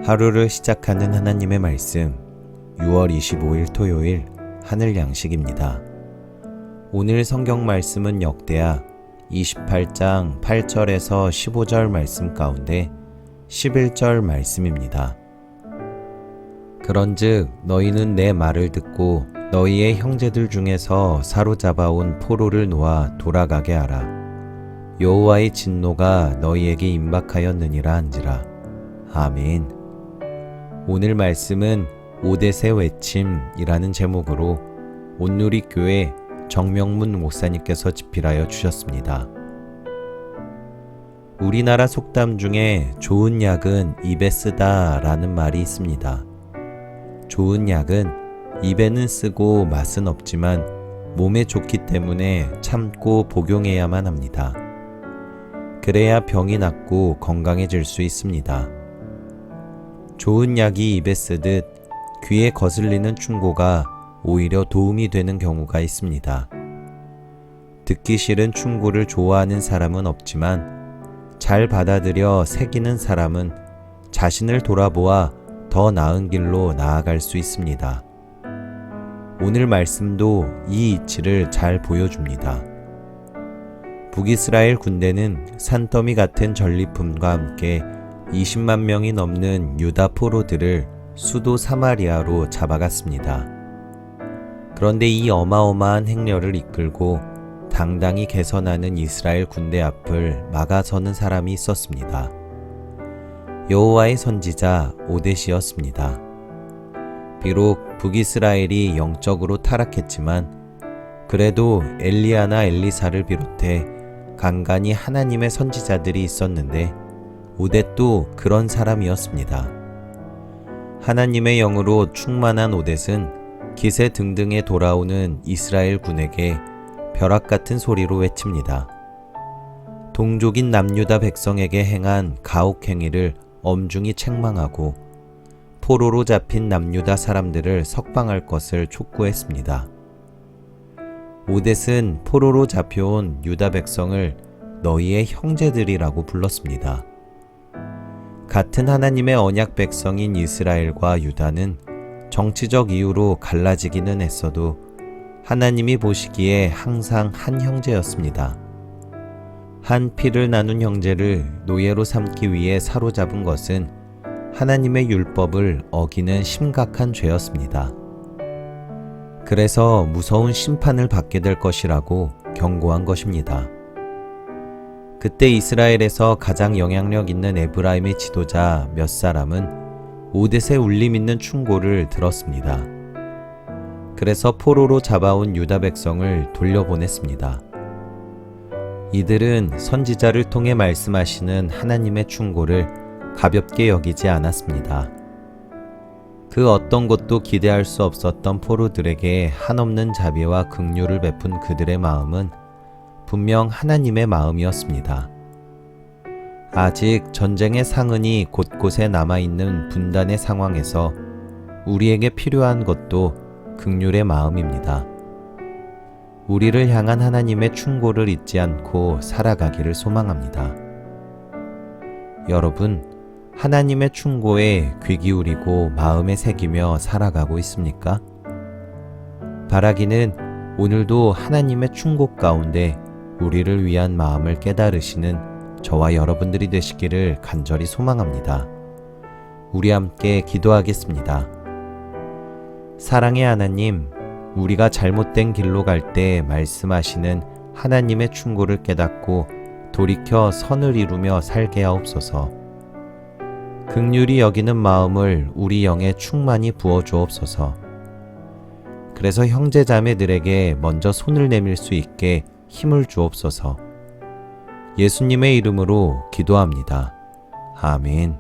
하루를 시작하는 하나님의 말씀 6월 25일 토요일 하늘 양식입니다. 오늘 성경 말씀은 역대하 28장 8절에서 15절 말씀 가운데 11절 말씀입니다. 그런즉 너희는 내 말을 듣고 너희의 형제들 중에서 사로잡아온 포로를 놓아 돌아가게 하라. 여호와의 진노가 너희에게 임박하였느니라 한지라. 아멘. 오늘 말씀은 오댓의 외침이라는 제목으로 온누리교회 정명문 목사님께서 집필하여 주셨습니다. 우리나라 속담 중에 좋은 약은 입에 쓰다 라는 말이 있습니다. 좋은 약은 입에는 쓰고 맛은 없지만 몸에 좋기 때문에 참고 복용해야만 합니다. 그래야 병이 낫고 건강해질 수 있습니다. 좋은 약이 입에 쓰듯 귀에 거슬리는 충고가 오히려 도움이 되는 경우가 있습니다. 듣기 싫은 충고를 좋아하는 사람은 없지만 잘 받아들여 새기는 사람은 자신을 돌아보아 더 나은 길로 나아갈 수 있습니다. 오늘 말씀도 이 이치를 잘 보여줍니다. 북이스라엘 군대는 산더미 같은 전리품과 함께 20만 명이 넘는 유다 포로들을 수도 사마리아로 잡아갔습니다. 그런데 이 어마어마한 행렬을 이끌고 당당히 개선하는 이스라엘 군대 앞을 막아서는 사람이 있었습니다. 여호와의 선지자 오댓이었습니다. 비록 북이스라엘이 영적으로 타락했지만 그래도 엘리야나 엘리사를 비롯해 간간히 하나님의 선지자들이 있었는데 오댓도 그런 사람이었습니다. 하나님의 영으로 충만한 오댓은 기세 등등에 돌아오는 이스라엘 군에게 벼락같은 소리로 외칩니다. 동족인 남유다 백성에게 행한 가혹행위를 엄중히 책망하고 포로로 잡힌 남유다 사람들을 석방할 것을 촉구했습니다. 오댓은 포로로 잡혀온 유다 백성을 너희의 형제들이라고 불렀습니다. 같은 하나님의 언약 백성인 이스라엘과 유다는 정치적 이유로 갈라지기는 했어도 하나님이 보시기에 항상 한 형제였습니다. 한 피를 나눈 형제를 노예로 삼기 위해 사로잡은 것은 하나님의 율법을 어기는 심각한 죄였습니다. 그래서 무서운 심판을 받게 될 것이라고 경고한 것입니다. 그때 이스라엘에서 가장 영향력 있는 에브라임의 지도자 몇 사람은 오댓의 울림 있는 충고를 들었습니다. 그래서 포로로 잡아온 유다 백성을 돌려보냈습니다. 이들은 선지자를 통해 말씀하시는 하나님의 충고를 가볍게 여기지 않았습니다. 그 어떤 것도 기대할 수 없었던 포로들에게 한없는 자비와 긍휼을 베푼 그들의 마음은 분명 하나님의 마음이었습니다. 아직 전쟁의 상흔이 곳곳에 남아있는 분단의 상황에서 우리에게 필요한 것도 긍휼의 마음입니다. 우리를 향한 하나님의 충고를 잊지 않고 살아가기를 소망합니다. 여러분, 하나님의 충고에 귀 기울이고 마음에 새기며 살아가고 있습니까? 바라기는 오늘도 하나님의 충고 가운데 우리를 위한 마음을 깨달으시는 저와 여러분들이 되시기를 간절히 소망합니다. 우리 함께 기도하겠습니다. 사랑의 하나님, 우리가 잘못된 길로 갈 때 말씀하시는 하나님의 충고를 깨닫고 돌이켜 선을 이루며 살게 하옵소서. 긍휼히 여기는 마음을 우리 영에 충만히 부어주옵소서. 그래서 형제자매들에게 먼저 손을 내밀 수 있게 힘을 주옵소서. 예수님의 이름으로 기도합니다. 아멘.